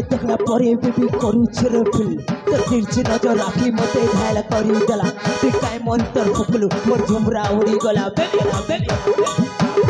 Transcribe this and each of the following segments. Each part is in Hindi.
तोके देखला परे बेबी करू छरे फिल तो तिरछी नजर राखी मते घायल करी देला तू काय मंतर फुकलू मोर झुमरा उड़ी गला बेबी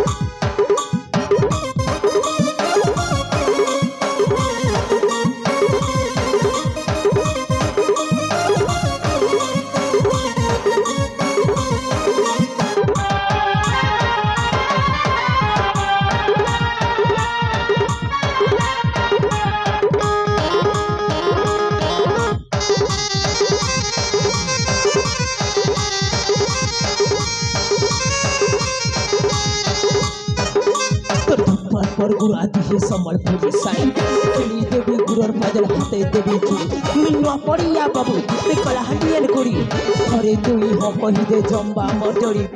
पर गुराती है संबलपुर साइड चली देवी गुरर पैदल हाथे देवी की मिन्ना पड़िया बाबू ते कला हंडियन कोरी अरे तुई हो कहि दे जंबा मजड़ी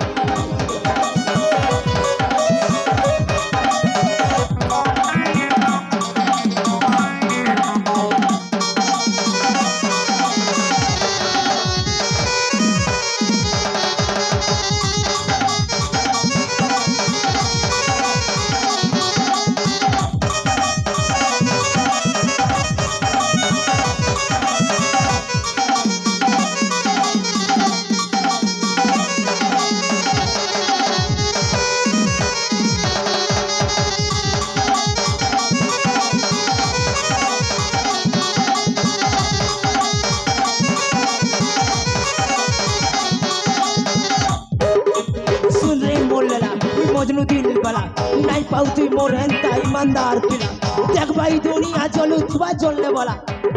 पाउती मोर हंता ईमानदार पिला देख भाई दुनिया चलू थवा चलने वाला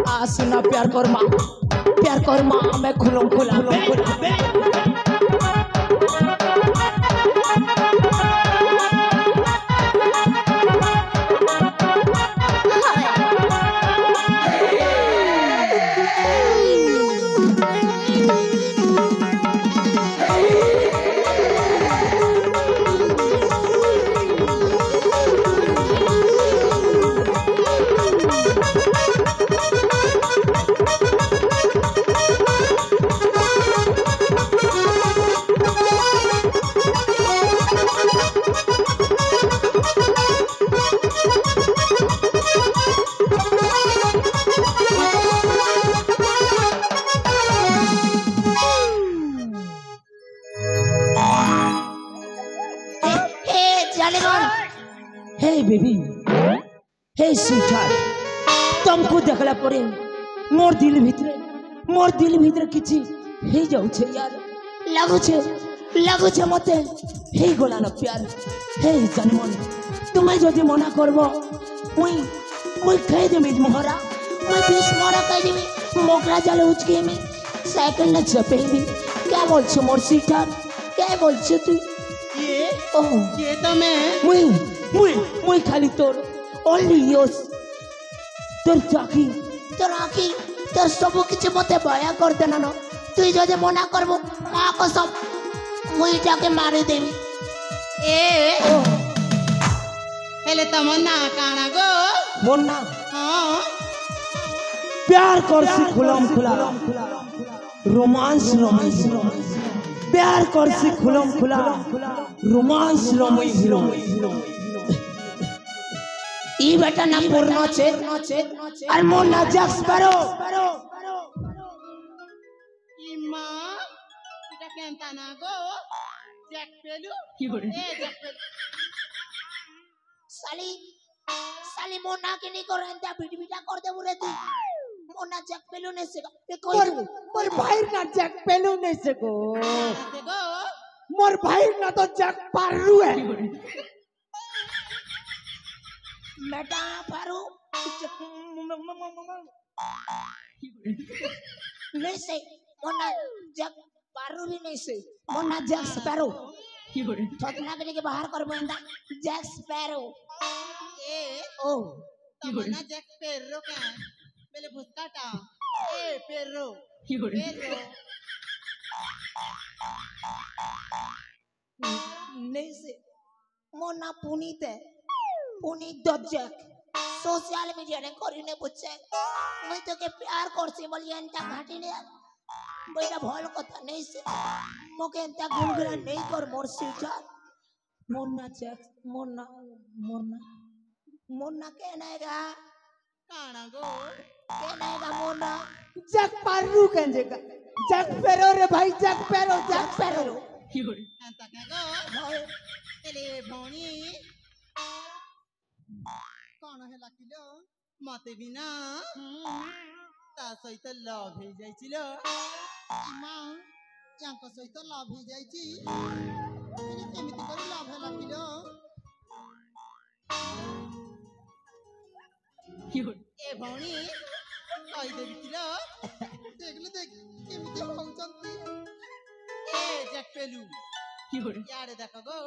आ सुना प्यार कर मां मैं खुलम खुला बेबी हे स्वीटहार्ट तुमको देखला परे मोर दिल भीतर किछि हे जाउ छे यार लागु छे मते हे गोला न प्यार हे जनमन तुम्हें जदि मना करबो मुई कह देबी मोहरा मुई बीस मोहरा कह देबी मोकरा जाले उचके में साइकिल न चपेबी क्या बोल छे मोर स्वीटहार्ट क्या बोल छे तू ये तो मैं मुई खाली तोर ओनली योस तोर आखी तोर सब किछ मते भया कर देना न तू जदि मना करबो मां कसम मुई जाके मारी देबी हेले तमन्ना काना गो मोन्ना हां प्यार करसी खुलम खुला रोमांस प्यार करसी खुलम खुला रोमांस ई बेटा ना पूर्ण छे और मोर ना जक्स परो इम्मा এটা কেনতা না গো জ্যাক পেলু কি করে জ্যাক পেলু साली मोना के नहीं कर रहा बिटबिटा कर दे बोले तू मोना जैक पेलू नहीं से कोई मोर भाई ना जैक पेलू नहीं से गो मोर भाई ना तो जैक पारू है बेटा पारू नहीं से मोना जैक पारू भी नहीं से मोना जैक स्पैरो ठोकना के बाहर कर बंदा जैक स्पैरो ए ओ तमन्ना जैक पेरो का मेले भुसकाटा ए पेरो नहीं से मोना पुनीत है पुनीत द जैक सोशल मीडिया ने करिने बुझे मैं तो के प्यार करसी बोली एंता घाटी ने बेटा भल कथा नहीं से मोके एंता गुलगुला नहीं कर मोर सिलचार मोना जैक मोना मोना मोना कहनेगा काना गो के नहीं का मोना जग पारू कंजेगा जग पेरो रे भाई जग पेरो जग पेरो एंता के गो एले भौणी कौन है लाकिलो मते बिना ता सहित लव हे जाइचिलो इमा यांको सहित लव हे जाइची एने केमिति करी लव हे लाकिलो ए भौणी कहि देबितिलो देखले देख केमिति होउचंती ए जकपेलू यार देखो गो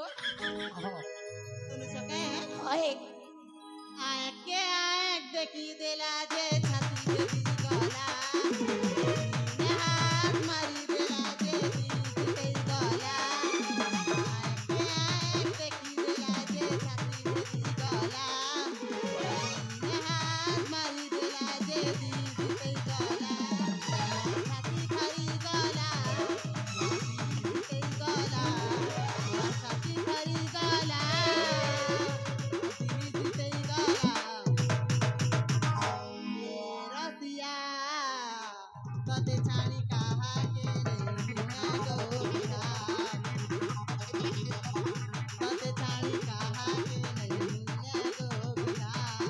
सुन सके ओए आके आक देखी देला जे छाती देवी गला हाथ मारी देला जे दी गला आके आक देखी देला जे छाती देवी गला हाथ मारी देला जे दी गला छाती खरी गला गला छाती खरी गला रसिया कते छानी कहा के रे गो बिहार कते छानी कहा के रे गो बिहार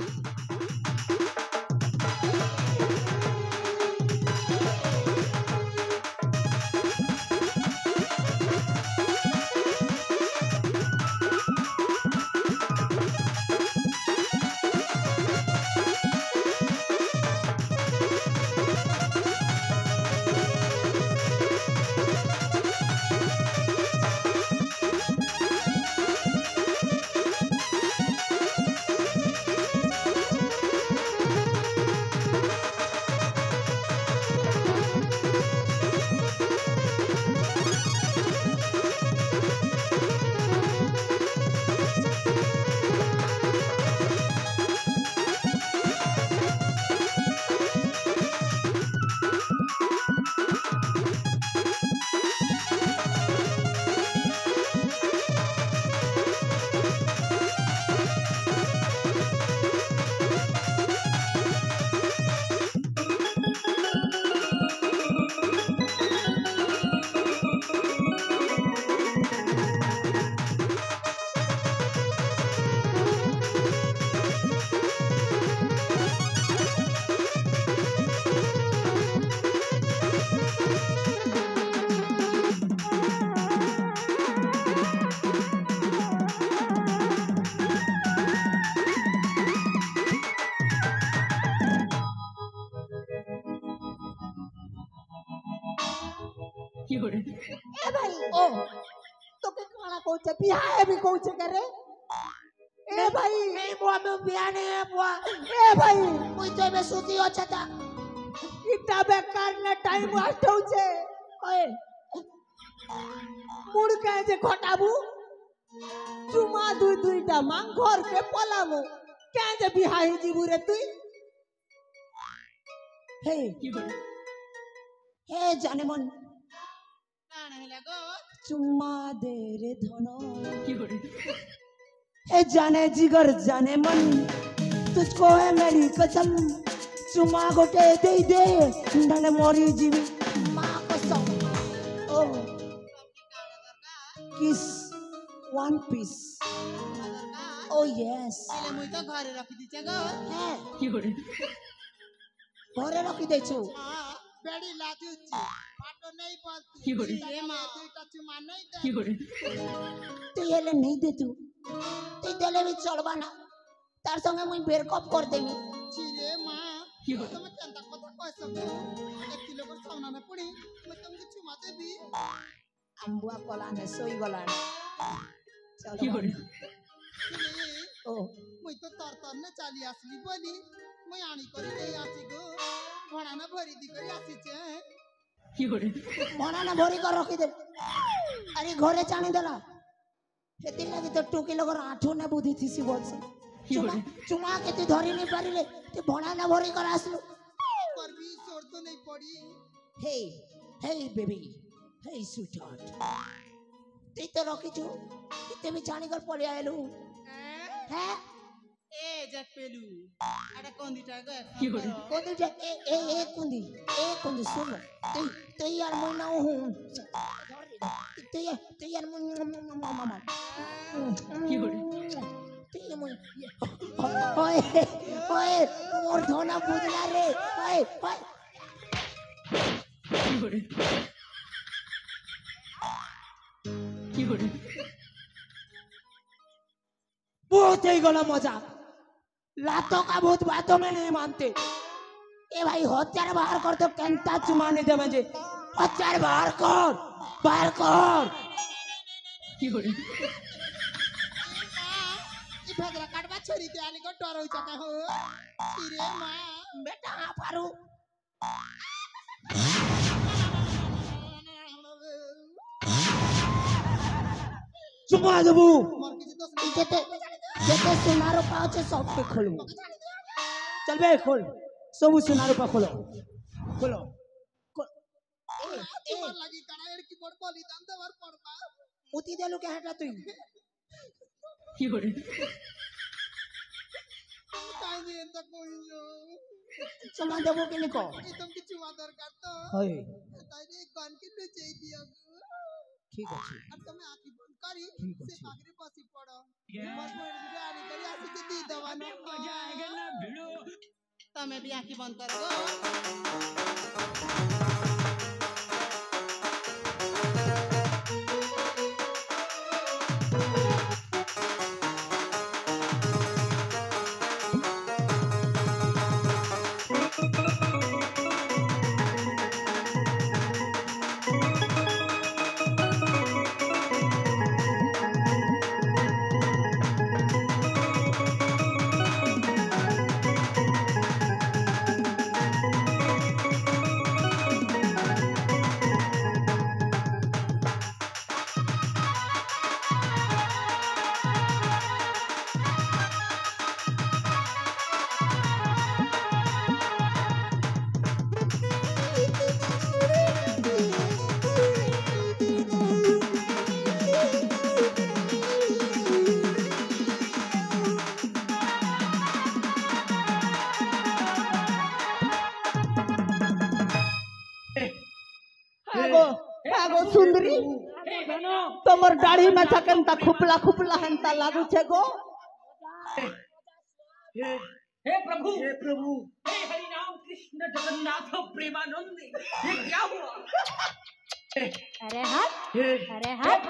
ए भाई ओ तो के काना कोचे बियाह भी कोचे करे ए भाई नहीं बुआ में बियाह नहीं है बुआ ए भाई कोई तो में सूती हो छता इटा बेकार ना टाइम वेस्ट होचे ओए मुड़ के जे घटाबू चुमा दुई दुईटा मांग घर के पलामो के जे बियाह जीबू रे तुई हे हे जाने मन काना है लगो चुम्मा दे रे धनो ए जाने जिगर जाने मन तुझको है मेरी कसम चुम्मा गोटे दे दे नने मोरी जीवी मां कसम ओ सबकी काना दरकार किस वन पीस दरकार ओ यस एले मुई तो घरे रखी दिचे गो है घरे रखी देछु हां बेड़ी लाजुची फाटो नहीं पड़ती ये मां दुईटा चुमा नहीं दे तू येले नहीं दे तू তুই দেলে বি চলবা না তার সঙ্গে মুই ব্রেকআপ করে দেমি चिरे मां তুমি কেনতা কথা কইছো গো 1 কিলো করে সোনা না পড়ি মই তোমাকে চুমা দেবি আম্বুয়া কলানে সই গলানে চলো চিরে ও মই তো তর না চালি আসলি বলি মই আনি করে দেই আসি গো ঘোড়া না ভরি দি করে আসিছে মনা না ভরি কর রখি দে আরে ঘরে চানি দেলা সেদিন লাগি তো 2 কিলো করে আঠু না বুদ্ধি থিসি বলছে চুমা চুমা কে তুই ধরি নি পারিলে তুই ভনা না ভরি করে আসলু করবি সর তো নেই পড়ি হে হে বেবি হে সুইটহার্ট তুই তো রখিছু তুই বি জানি কর পড়ে আইলু হ্যাঁ এ জ্যাক পেলু এটা কোন দিটা গো কোনদি যে এ কোনদি শুনো তুই আর মই নাও হুম তুই আর মই মামা তুই মই ওই ওই মোর ধনা বুঝলা রে ওই ওই बहुत ही गला मजा लातों का भूत बातों में नहीं मानते ए भाई हत्यार बाहर कर तो केंता चुमाने दे मुझे हत्यार बाहर कर ই ভদ্রা কাটবা ছড়িতে আনি গো ডর হইছ কা হো ইরে মা बेटा आ पारू चुमा देबू মোর কিছু দোষ যেতে যেতে সোনার পাওছে সব के खोलू चल बे खोल सब सुना रूपा खोलो खोलो তোমার লাগি কানা এর কি বড় বলিদান দেবার পড়বা মুতি দেলু কে হাটা তুই কাই দিয়ে তো কইলো চুমা দেবো কি নিকো এই তুমি কিছু দরকার তো হয় তাই রে গান কি লুচাই দিও ঠিক আছে আর তুমি আঁকি বন্ধ করি ঠিক সে আছে। পাগড়ি পাসি পড়ো বস বড় গাড়ি করি আসি কে দি দেওয়ানো মজা আएगा না ভিড়ো তুমি भी আঁকি বন্ধ করো गो सुंदरी तमर दाढ़ी में केनता खुपला खुपला हेनता लागू छे गो हे प्रभु हे हरि राम कृष्ण जगन्नाथ प्रेमानंद ये क्या हुआ अरे हट अरे हे हट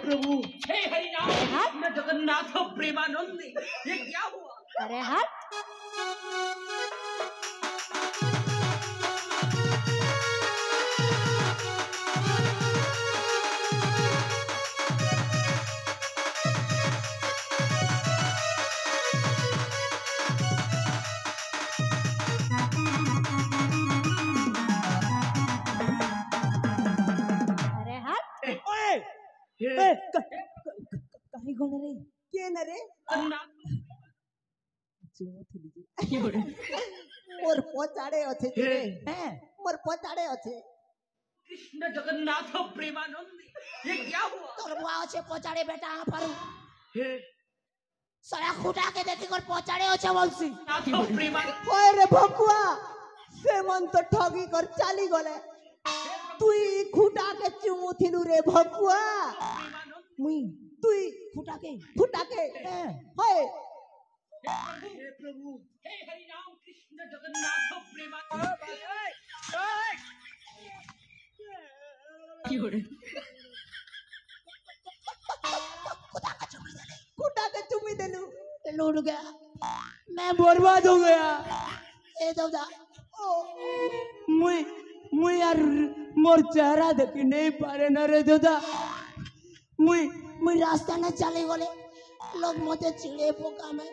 प्रभु हे हरि राम कृष्ण जगन्नाथ प्रेमानंद ये क्या हुआ अरे हट अरे हट ओए ए कहीं गोने रे के न रे जगन्नाथ चुमो थी लीजिए मोर पचाड़े अछे रे हैं मोर पचाड़े अछे कृष्ण जगन्नाथ प्रेमानंद ये क्या हुआ তোর বুয়া আছে পচাড়ে বেটা আ পারু সারা খুঁটা के देखी कर পচাড়ে আছে বলছি नाथ प्रेमानंद ओए रे भकुआ से मन तो ठगी कर चाली गले तुई खुटा के चुमु थिलु रे भकुआ मुई तुई फुटा के खुटा के ए होय हे प्रभु हे हरि राम कृष्ण जगन्नाथ प्रेमानंद खुटा के चुमी देलु लूट गया मैं बर्बाद हो गया ए दादा मुई यार मोर चेहरा देख नहीं पारे न रे दादा मुई रास्ता में चले गले लोग मते चिड़े पोका में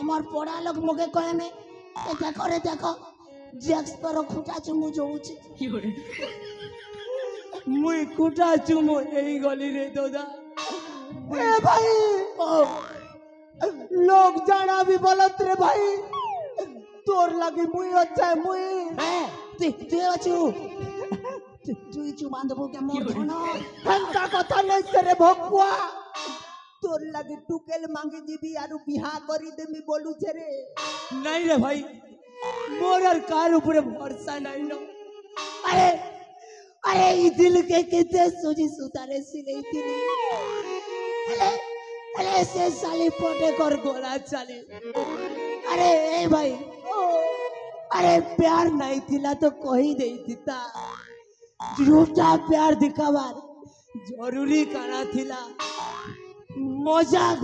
আমার পড়া লোক মুখে কয়ে মে এটা করে দেখো জ্যাক্স তোর খুঁটা চুমু জৌছে मुई कुटा चुमो यही गली रे दादा ए भाई लोग जाना भी बोलत रे भाई तोर लगी मुई अच्छा मुई তুই তুই আছো তুই চুমা দেবো কে মোর ধন हंता कथा नहीं से रे भकुआ তোর লাগে টুকেল মাঙ্গি দিবি আর বিহা করি দেমি বলুছে রে। नहीं रे भाई मोर और कार ऊपर भरोसा नहीं ना। अरे अरे ये दिल के कितने सूजी सुतारे सिले दिली। अरे अरे से साली पोटे कर गोला चले। अरे ए भाई अरे प्यार नहीं थिला तो कोई नहीं थीता। झूठा प्यार दिखावा जरूरी करना थिला। मजाक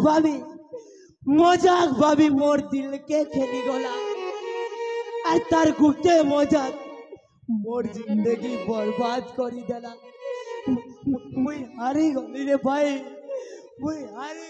भाभी मोर दिल के खेली गोला और तार गुटे मजाक मोर जिंदगी बर्बाद करी देला। मुई हारी गली रे भाई मुई हारी